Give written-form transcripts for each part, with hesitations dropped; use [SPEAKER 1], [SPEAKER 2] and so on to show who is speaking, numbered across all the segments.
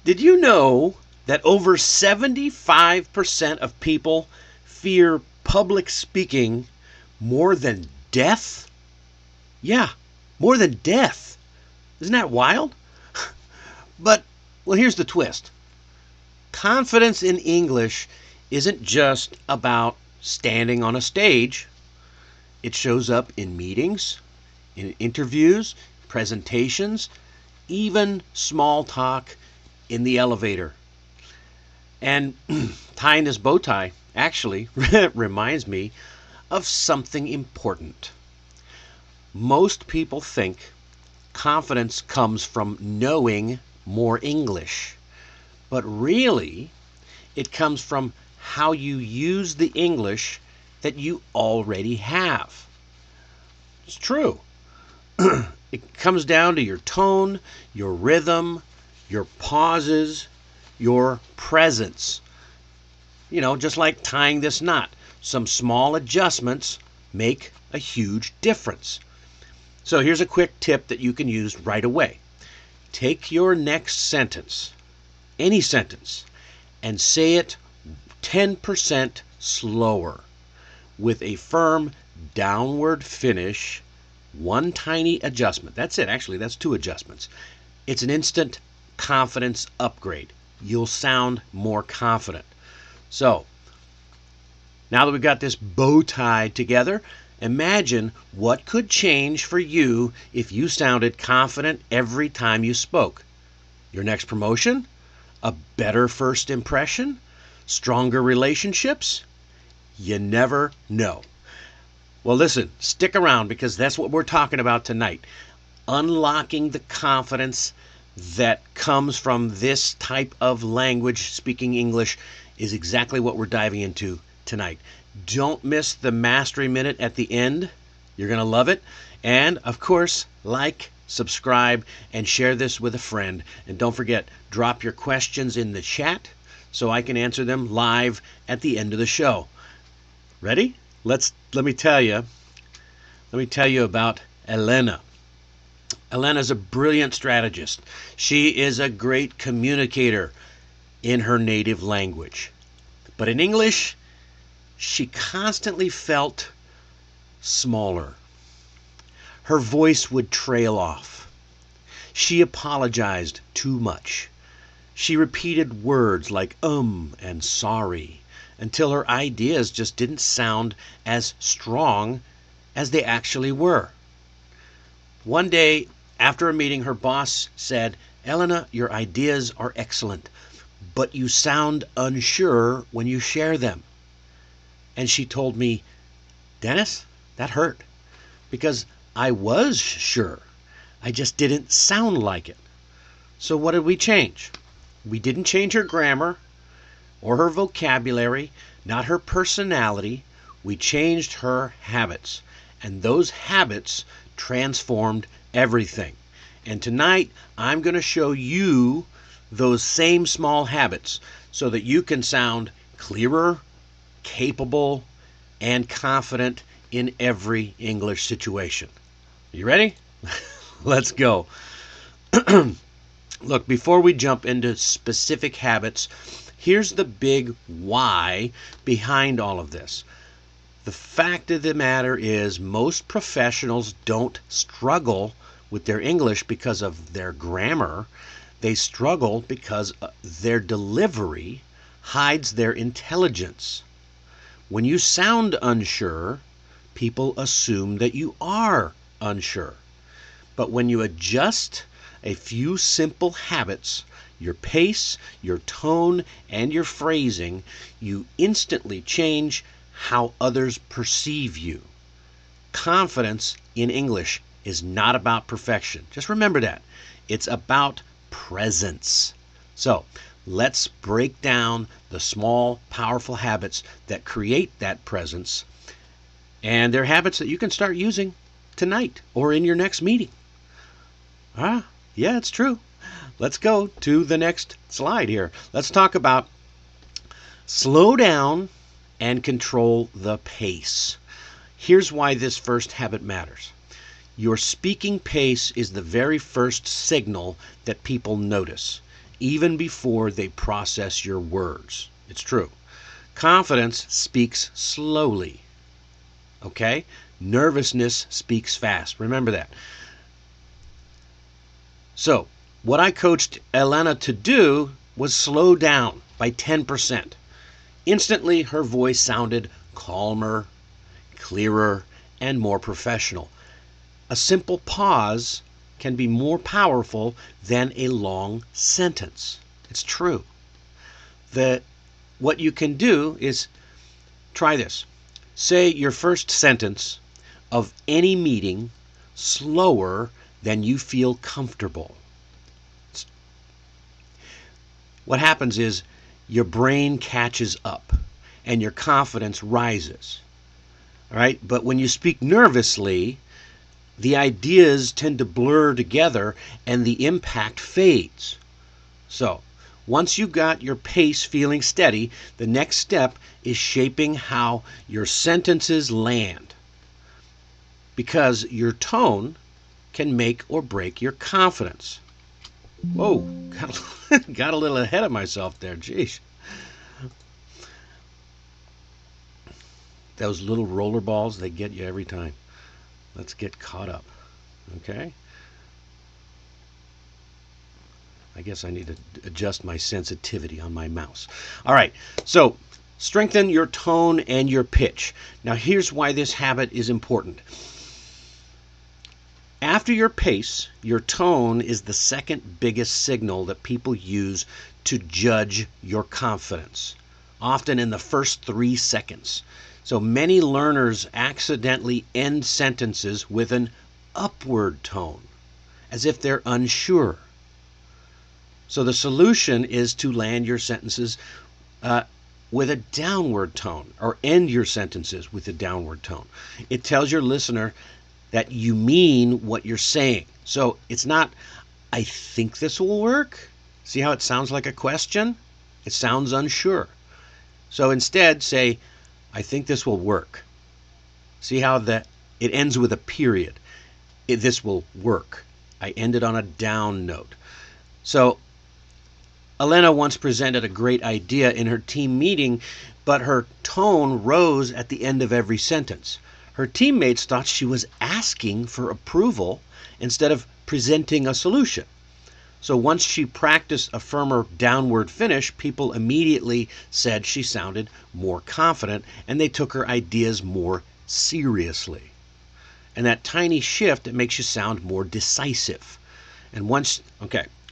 [SPEAKER 1] Did you know that over 75% of people fear public speaking more than death? Yeah, more than death. Isn't that wild? But, well, here's the twist. Confidence in English isn't just about standing on a stage. It shows up in meetings, in interviews, presentations, even small talk in the elevator. And tying this bow tie actually reminds me of something important. Most people think confidence comes from knowing more English, but really it comes from how you use the English that you already have. It's true. It comes down to your tone, your rhythm, your pauses, your presence. Just like tying this knot. Some small adjustments make a huge difference. So here's a quick tip that you can use right away. Take your next sentence, any sentence, and say it 10% slower with a firm downward finish, one tiny adjustment. That's it. Actually, that's two adjustments. It's an instant confidence upgrade. You'll sound more confident. So, now that we've got this bow tied together, imagine what could change for you if you sounded confident every time you spoke. Your next promotion? A better first impression? Stronger relationships? You never know. Well, listen, stick around because that's what we're talking about tonight. Unlocking the confidence that comes from this type of language, speaking English, is exactly what we're diving into tonight. Don't miss the Mastery Minute at the end. You're going to love it. And, of course, like, subscribe, and share this with a friend. And don't forget, drop your questions in the chat so I can answer them live at the end of the show. Ready? Let me tell you about Elena. Elena's a brilliant strategist. She is a great communicator in her native language. But in English, she constantly felt smaller. Her voice would trail off. She apologized too much. She repeated words like and sorry until her ideas just didn't sound as strong as they actually were. One day, after a meeting, her boss said, "Elena, your ideas are excellent, but you sound unsure when you share them." And she told me, "Dennis, that hurt, because I was sure. I just didn't sound like it." So what did we change? We didn't change her grammar or her vocabulary, not her personality. We changed her habits. And those habits transformed everything. And tonight, I'm going to show you those same small habits so that you can sound clearer, capable, and confident in every English situation. You ready? Let's go. Look, before we jump into specific habits, here's the big why behind all of this. The fact of the matter is most professionals don't struggle with their English because of their grammar. They struggle because their delivery hides their intelligence. When you sound unsure, people assume that you are unsure. But when you adjust a few simple habits, your pace, your tone, and your phrasing, you instantly change how others perceive you. Confidence in English is not about perfection. Just remember that. It's about presence. So, let's break down the small, powerful habits that create that presence. And they're habits that you can start using tonight or in your next meeting. Yeah, it's true. Let's go to the next slide here. Let's talk about slow down and control the pace. Here's why this first habit matters. Your speaking pace is the very first signal that people notice. even before they process your words. It's true. Confidence speaks slowly. Okay? Nervousness speaks fast. Remember that. So, what I coached Elena to do was slow down by 10%. Instantly, her voice sounded calmer, clearer, and more professional. A simple pause can be more powerful than a long sentence. It's true. What you can do is try this. Say your first sentence of any meeting slower than you feel comfortable. What happens is your brain catches up and your confidence rises. All right? But when you speak nervously, the ideas tend to blur together and the impact fades. So, once you've got your pace feeling steady, the next step is shaping how your sentences land. Because your tone can make or break your confidence. Whoa, got a little ahead of myself there, jeez. Those little roller balls, they get you every time. Let's get caught up, okay? I guess I need to adjust my sensitivity on my mouse. All right, so strengthen your tone and your pitch. Now here's why this habit is important. After your pace, your tone is the second biggest signal that people use to judge your confidence, often in the first 3 seconds. So many learners accidentally end sentences with an upward tone, as if they're unsure. So the solution is to land your sentences with a downward tone, or end your sentences with a downward tone. It tells your listener that you mean what you're saying. So it's not, I think this will work. See how it sounds like a question? It sounds unsure. So instead say, I think this will work. See how it ends with a period. This will work. I ended on a down note. So Elena once presented a great idea in her team meeting, but her tone rose at the end of every sentence. Her teammates thought she was asking for approval instead of presenting a solution. So once she practiced a firmer downward finish, people immediately said she sounded more confident and they took her ideas more seriously. And that tiny shift, it makes you sound more decisive. And once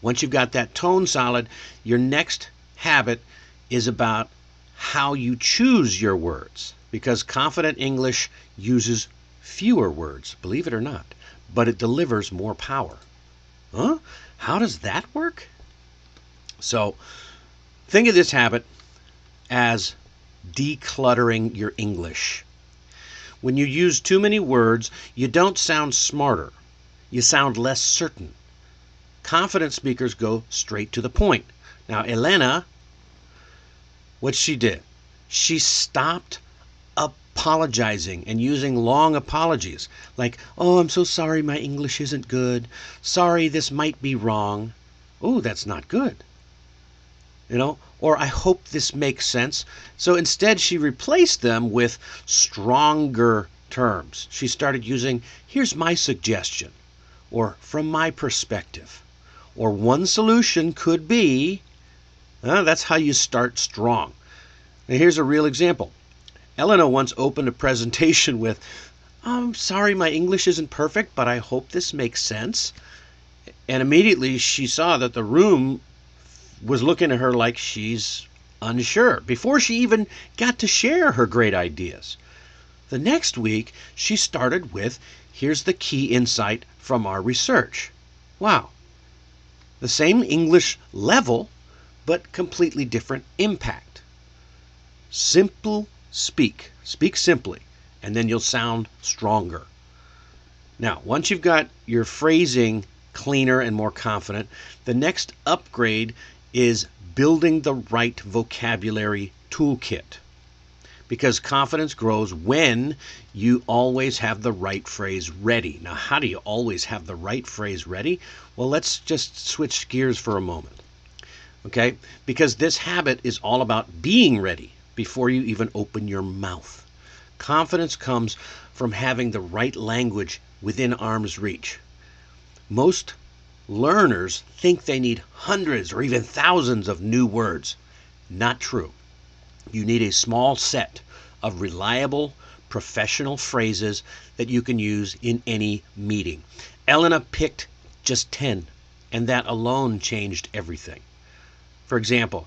[SPEAKER 1] you've got that tone solid, your next habit is about how you choose your words. Because confident English uses fewer words, believe it or not, but it delivers more power. Huh? How does that work? So, think of this habit as decluttering your English. When you use too many words, you don't sound smarter. You sound less certain. Confident speakers go straight to the point. Now, Elena, what she did, she stopped apologizing and using long apologies like, oh, I'm so sorry my English isn't good. Sorry, this might be wrong. Oh, that's not good. Or I hope this makes sense. So instead, she replaced them with stronger terms. She started using, here's my suggestion, or from my perspective, or one solution could be. That's how you start strong. Now, here's a real example. Elena once opened a presentation with, I'm sorry my English isn't perfect, but I hope this makes sense. And immediately she saw that the room was looking at her like she's unsure before she even got to share her great ideas. The next week, she started with, here's the key insight from our research. Wow. The same English level, but completely different impact. Simple speak simply, and then you'll sound stronger. Now, once you've got your phrasing cleaner and more confident, the next upgrade is building the right vocabulary toolkit. Because confidence grows when you always have the right phrase ready. Now, how do you always have the right phrase ready? Well, let's just switch gears for a moment. Okay? Because this habit is all about being ready before you even open your mouth. Confidence comes from having the right language within arm's reach. Most learners think they need hundreds or even thousands of new words. Not true. You need a small set of reliable, professional phrases that you can use in any meeting. Elena picked just 10, and that alone changed everything. For example,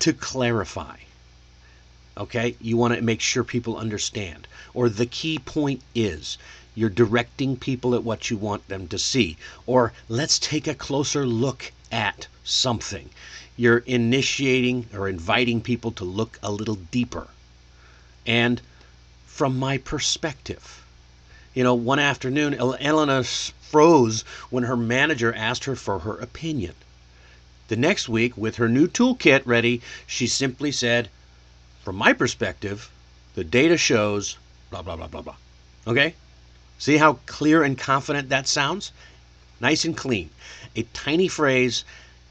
[SPEAKER 1] to clarify. Okay, you want to make sure people understand. Or the key point is, you're directing people at what you want them to see. Or let's take a closer look at something. You're initiating or inviting people to look a little deeper. And from my perspective, one afternoon, Elena froze when her manager asked her for her opinion. The next week, with her new toolkit ready, she simply said, from my perspective, the data shows blah, blah, blah, blah, blah. Okay? See how clear and confident that sounds? Nice and clean. A tiny phrase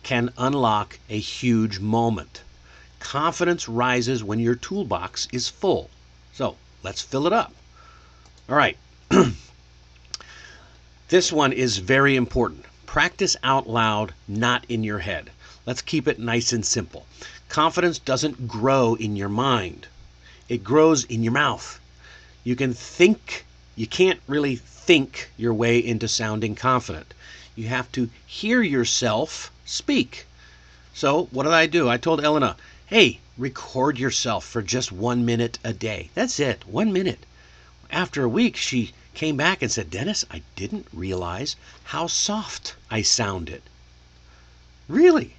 [SPEAKER 1] can unlock a huge moment. Confidence rises when your toolbox is full. So let's fill it up. All right. This one is very important. Practice out loud, not in your head. Let's keep it nice and simple. Confidence doesn't grow in your mind. It grows in your mouth. You can't really think your way into sounding confident. You have to hear yourself speak. So what did I do? I told Elena, hey, record yourself for just 1 minute a day. That's it, 1 minute. After a week, she came back and said, Dennis, I didn't realize how soft I sounded. Really?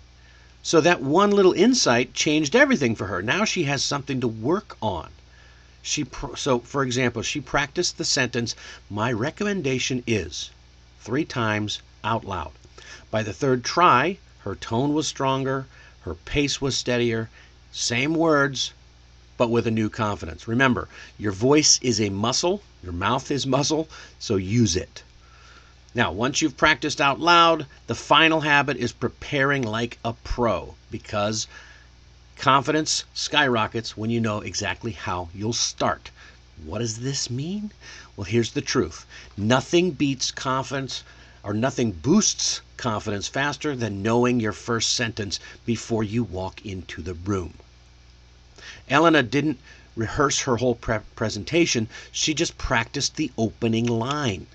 [SPEAKER 1] So that one little insight changed everything for her. Now she has something to work on. So, for example, she practiced the sentence, my recommendation is, 3 times out loud. By the 3rd try, her tone was stronger, her pace was steadier, same words, but with a new confidence. Remember, your voice is a muscle, your mouth is muscle, so use it. Now, once you've practiced out loud, the final habit is preparing like a pro, because confidence skyrockets when you know exactly how you'll start. What does this mean? Well, here's the truth. Nothing beats confidence, or nothing boosts confidence faster than knowing your first sentence before you walk into the room. Elena didn't rehearse her whole presentation. She just practiced the opening line.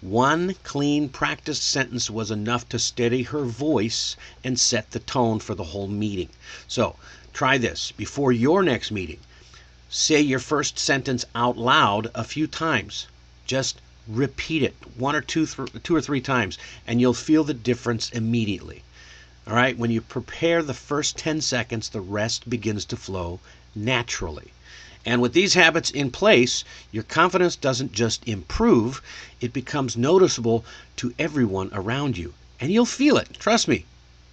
[SPEAKER 1] One clean practiced sentence was enough to steady her voice and set the tone for the whole meeting. So try this. Before your next meeting, say your first sentence out loud a few times. Just repeat it 1 or 2 or 3 times, and you'll feel the difference immediately. All right, when you prepare the first 10 seconds, the rest begins to flow naturally. And with these habits in place, your confidence doesn't just improve, it becomes noticeable to everyone around you. And you'll feel it. Trust me,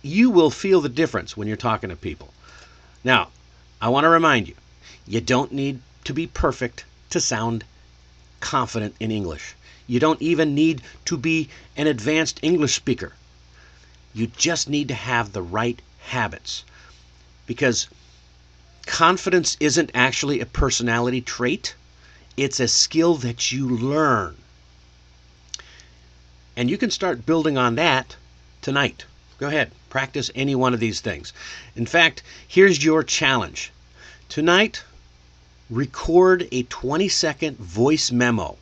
[SPEAKER 1] you will feel the difference when you're talking to people. Now, I want to remind you, you don't need to be perfect to sound confident in English. You don't even need to be an advanced English speaker. You just need to have the right habits. Because confidence isn't actually a personality trait. It's a skill that you learn. And you can start building on that tonight. Go ahead, practice any one of these things. In fact, here's your challenge. Tonight, record a 20-second voice memo.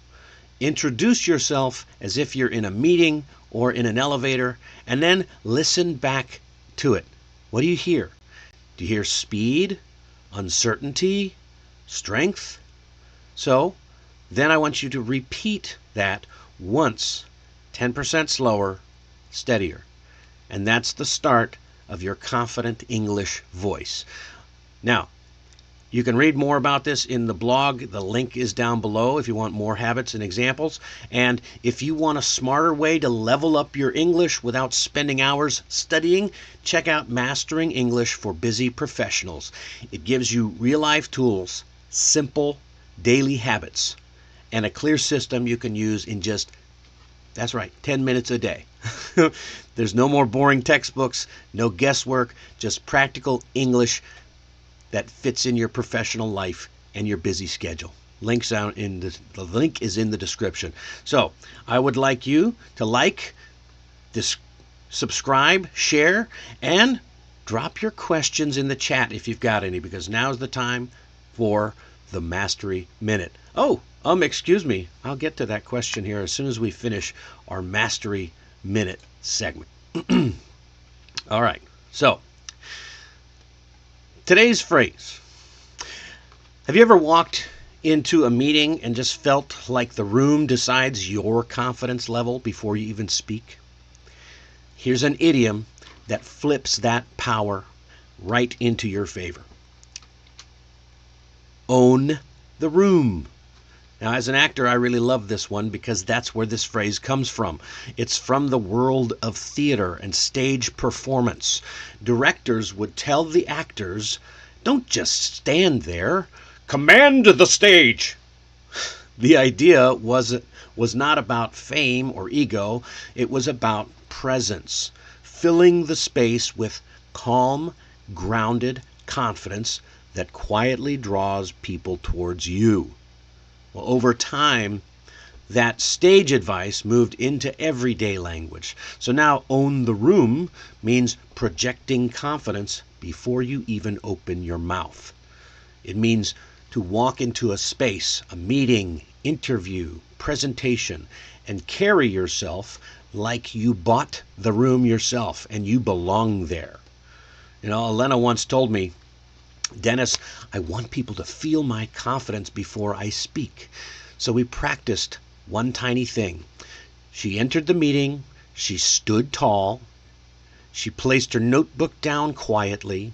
[SPEAKER 1] Introduce yourself as if you're in a meeting or in an elevator, and then listen back to it. What do you hear? Do you hear speed, uncertainty, strength? So then I want you to repeat that once, 10% slower, steadier. And that's the start of your confident English voice. Now, you can read more about this in the blog. The link is down below if you want more habits and examples. And if you want a smarter way to level up your English without spending hours studying, check out Mastering English for Busy Professionals. It gives you real-life tools, simple daily habits, and a clear system you can use in just, that's right, 10 minutes a day. There's no more boring textbooks, no guesswork, just practical English that fits in your professional life and your busy schedule. The link is in the description. So I would like you to like, subscribe, share, and drop your questions in the chat if you've got any, because now's the time for the Mastery Minute. Excuse me. I'll get to that question here as soon as we finish our Mastery Minute segment. All right. So, today's phrase. Have you ever walked into a meeting and just felt like the room decides your confidence level before you even speak? Here's an idiom that flips that power right into your favor. Own the room. Now, as an actor, I really love this one because that's where this phrase comes from. It's from the world of theater and stage performance. Directors would tell the actors, don't just stand there, command the stage. The idea was not about fame or ego. It was about presence, filling the space with calm, grounded confidence that quietly draws people towards you. Well, over time, that stage advice moved into everyday language. So now own the room means projecting confidence before you even open your mouth. It means to walk into a space, a meeting, interview, presentation, and carry yourself like you bought the room yourself and you belong there. You know, Elena once told me, Dennis, I want people to feel my confidence before I speak. So we practiced one tiny thing. She entered the meeting, she stood tall, she placed her notebook down quietly,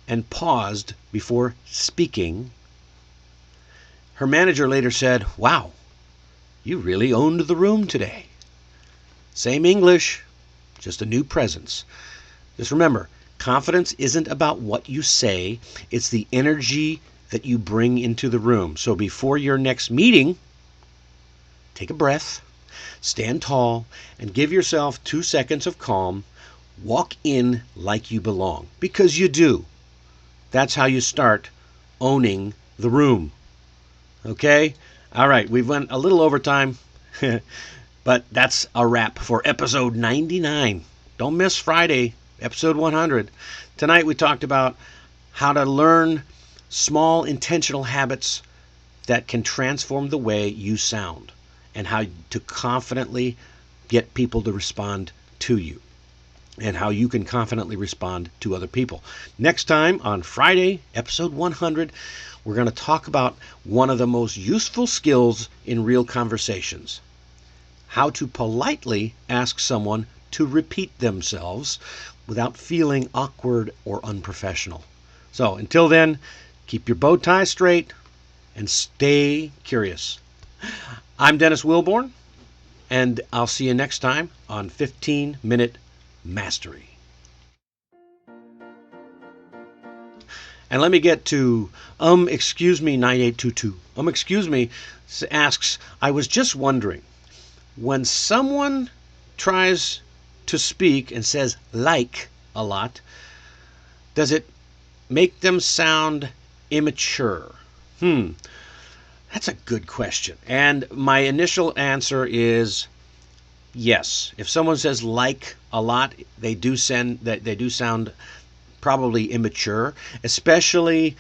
[SPEAKER 1] and paused before speaking. Her manager later said, wow, you really owned the room today. Same English, just a new presence. Just remember, confidence isn't about what you say, it's the energy that you bring into the room. So before your next meeting, take a breath, stand tall, and give yourself 2 seconds of calm. Walk in like you belong, because you do. That's how you start owning the room. Okay? All right, we've went a little over time, but that's a wrap for episode 99. Don't miss Friday, episode 100. Tonight we talked about how to learn small intentional habits that can transform the way you sound and how to confidently get people to respond to you and how you can confidently respond to other people. Next time on Friday, episode 100, we're going to talk about one of the most useful skills in real conversations. How to politely ask someone to repeat themselves without feeling awkward or unprofessional. So until then, keep your bow tie straight and stay curious. I'm Dennis Wilborn, and I'll see you next time on 15-Minute Mastery. And let me get to, excuse me, 9822. Excuse me, asks, I was just wondering, when someone tries to speak and says like a lot, does it make them sound immature? That's a good question. And my initial answer is yes. If someone says like a lot, they do sound probably immature. Especially,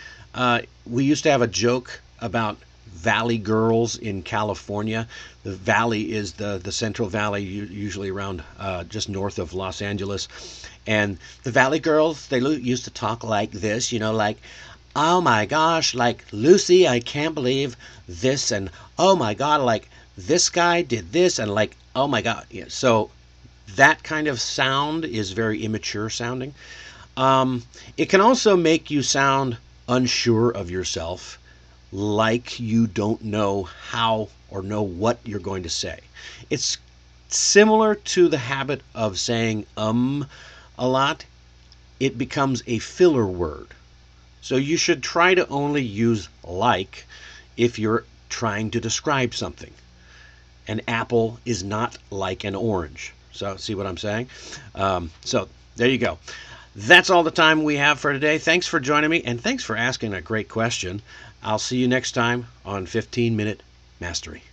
[SPEAKER 1] we used to have a joke about valley girls in California. The valley is the Central Valley, usually around just north of Los Angeles. And the valley girls, they used to talk like this, like, oh my gosh, like, Lucy, I can't believe this, and oh my God, like, this guy did this, and like, oh my God. Yeah, so that kind of sound is very immature sounding. It can also make you sound unsure of yourself, like you don't know how or know what you're going to say. It's similar to the habit of saying a lot. It becomes a filler word. So you should try to only use like if you're trying to describe something. An apple is not like an orange. So see what I'm saying? So there you go. That's all the time we have for today. Thanks for joining me, and thanks for asking a great question. I'll see you next time on 15 Minute Mastery.